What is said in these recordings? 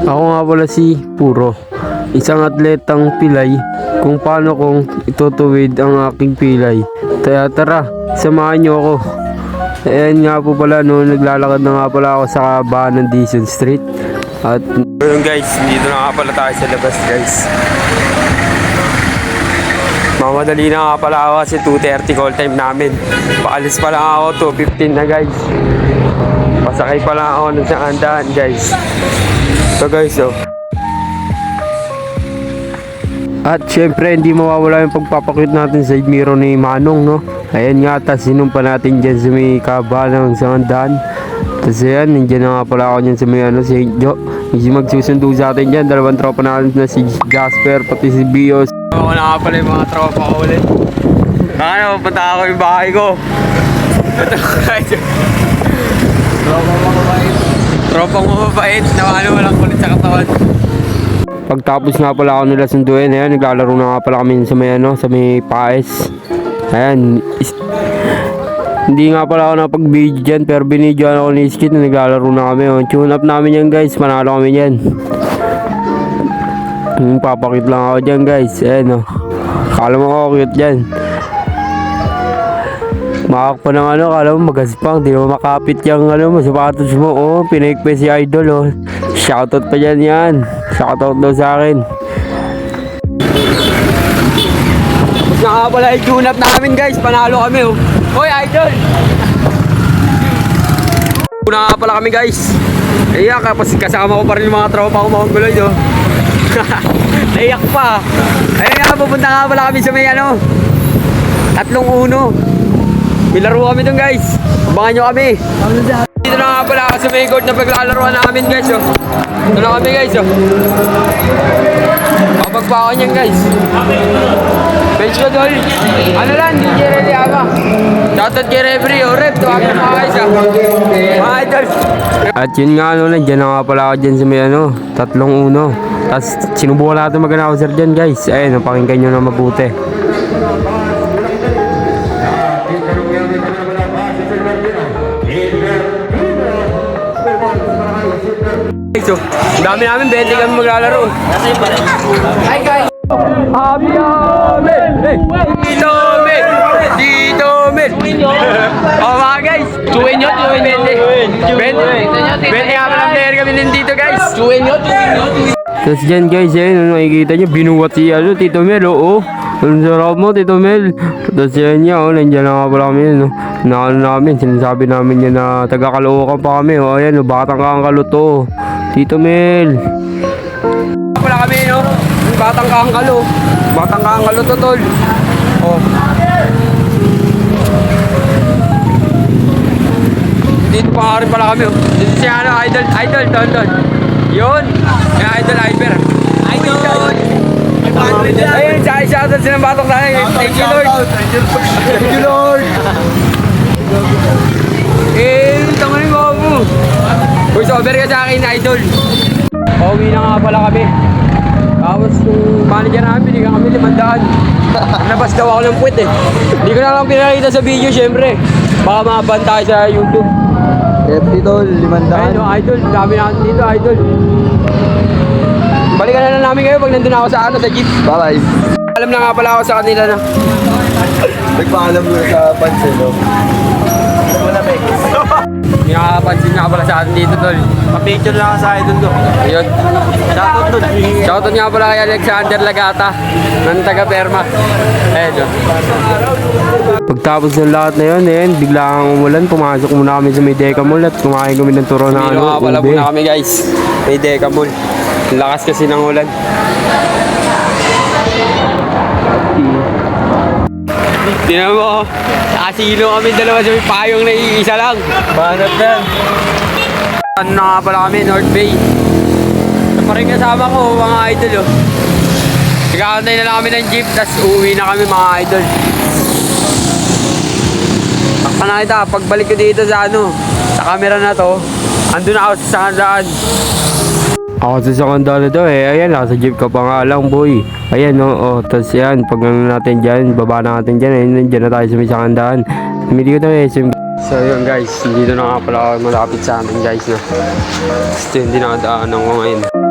Ako nga pala si Puro, isang atletang pilay kung paano kong itutuwid ang aking pilay. Kaya tara, samahan niyo ako. Ayan nga po pala, no, naglalakad na nga pala ako sa kabahan ng Dizon Street. At yun guys, dito na nga pala tayo sa labas guys. Mamadali na nga pala ako kasi 2:30 call time namin. Paalis pa lang ako, 2:15 na guys. Pasakay pa lang ako ng sandahan guys. So guys, oh. At syempre hindi mawawala yung pagpapakit natin sa mirror ni Manong, no. Ayan nga, tas sinumpa natin dyan sa may kaba ng sandahan. Tas ayan, nandiyan na nga pala ako dyan sa may si Jo. Hindi magsusundo sa atin dyan, dalawang tropa natin na si Jasper pati si Bios. Ako na nga pala yung mga tropa ko ulit. Ano, punta ako yung bahay ko. Ito guys. Tropang mababait na ano, walang kulit sa katawan. Pagtapos nga pala ako nila sunduin, ayan, naglalaro na nga pala kami sa may sa may paes. Ayan, hindi nga pala ako napag-video dyan, pero binidyoan ako ni Skid na naglalaro na kami. Tune up namin yan guys, panalo kami dyan. Papakit lang ako dyan guys, ayan kala mo ako cute dyan. Makak pa ng kala mo magaspang, di mo makapit yung sapatos mo, pinake si Idol, shoutout pa dyan yan, shoutout daw sa akin. Tapos nga pala i-tune up namin guys, panalo kami Hoy Idol! Una nga pala kami guys. Naiyak kapag kasama ko pa rin yung mga tropa ko makangguloy Naiyak pa. Ayun nga, pupunta nga pala kami sa may 3-1. May laro kami dun guys. Abangan nyo kami. Dito na nga pala sa may court na paglalaroan namin guys Ito na kami guys Kapagpakan yan guys. Bench ko dol. Ano lang, DJ Ready Ama. Shoutout kay Referee Rep. Tuwagin mga guys mga idol. At yun nga nandiyan na nga pala ako dyan sa may 3-1. Tapos sinubukan natin mag-announcer dyan guys. Ayun, pakinggan nyo na mabuti. So, dami namin, 20 kami maglalaro. Hi guys! Happy Amen! Dito Mel! Dito Mel! Oh mga guys! Tuwin nyo, 20 nga pala player kami din dito guys! Tuwin nyo! Tapos dyan guys, nakikita nyo, binuwat si Tito Mel, ang sarap mo, Tito Mel. Tapos yan niya, nandiyan na nga pala kami, namin, sinasabi namin yan na taga-Caloocan pa kami, ayan, batang Kangkalo Tito Mel. Pala kami, batang Kangkalo. Batang Kangkalo to, tol. Dito pa nga rin pala kami, Dito si Idol, Don. Yun, yung Idol Iber. Idol! Ayun, shoutout silang batok sa akin. Thank you, Lord. Thank you, Lord. Tanganin mo ako. Voice over ka sa akin, Idol. Pauwi na nga pala kami. Tapos yung manager namin, binigyan kami 500. Nabas daw ako ng puwet Hindi ko na lang pinakita sa video, syempre. Baka maban tayo sa YouTube. Idol, 500. Ayun, Idol. Dami natin dito, Idol. Balikan na lang namin kayo pag nandun ako sa jeep. Bye-bye. Alam na nga pala ako sa kanila na. Nagpaalam mo sa pansin, Wala ba Hindi nakakapansin nga pala sa atin dito, tol. Pa-picture lang sa Idol do. Ayun. Shoutout doon. Shoutout nga pala kay Alexander Lagata ng taga-Perma. Ayun. Pagtapos ng lahat na yun, bigla kang umulan. Pumasok muna kami sa may Deca Mall at kumain kami ng turo na nga pala muna kami guys. May Deca Mall. Lakas kasi ng ulan. Tingnan mo, nakasilo kami dalawa sa may payong na iisa lang. Banat yan. Ano na nga pala kami, North Bay. Ito pa rin kasama ko, mga idol Nagkakantay na lang kami ng jeep, tas uuwi na kami mga idol. Takpan na kita, pagbalik ko dito sa sa camera na to, andun ako sa sandaan. Ako sa sakandala daw ayan, nasa jeep ka pa nga lang boy. Ayan tapos yan, pag natin dyan, baba na natin dyan, ayun, dyan na tayo sa may sakandaan. Hindi ko na SM. So yun guys, dito na nga pala ako malapit sa amin guys Ito yung dinadaanan ko ngayon.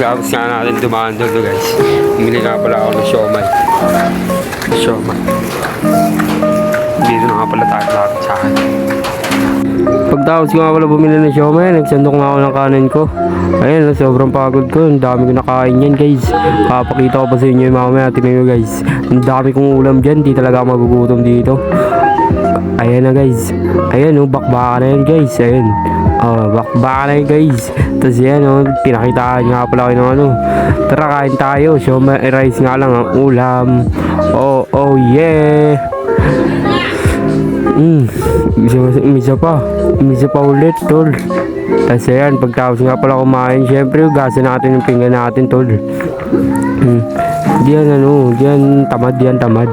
Pagkatapos nga natin dumaan doon guys. Bumili nga pala ako ng siomay. Dito na nga pala tayo lapit sa akin. Pagtapos ko nga pala bumili ng siomay, nagsandok nga ako ng kanin ko. Ayun, sobrang pagod ko. Ang dami ko nakain yan guys. Kapakita ko pa sa inyo yung mamaya. Tingnan nyo guys. Ang dami kong ulam dyan. Di talaga ako magugutom dito. Ayan na guys. Ayan oh, bakbaka na yan guys. Ayan. Bakbaka na yan guys. Tapos yan oh, pinakitaan nga pala kayo ng ano. Tara kain tayo. Siomay rice nga lang ang ulam. Oh yeah. Misa pa ulit tol. Tapos ayan, pagtapos nga pala kumain, syempre hugasan natin yung pinggan natin tol. Diyan tamad.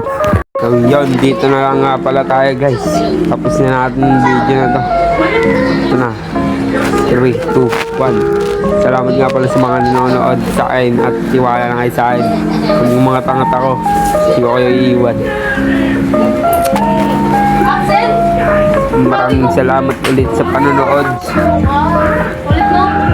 So yun, dito na lang nga pala tayo guys. Tapos na natin yung video na to. Ito na 3, 2, 1. Salamat nga pala sa mga nanonood sa akin at tiwala na kayo sa akin. Kung yung mga tangat ako, hindi ko kayo iiwan. Maraming salamat ulit sa panonood. Ulit no?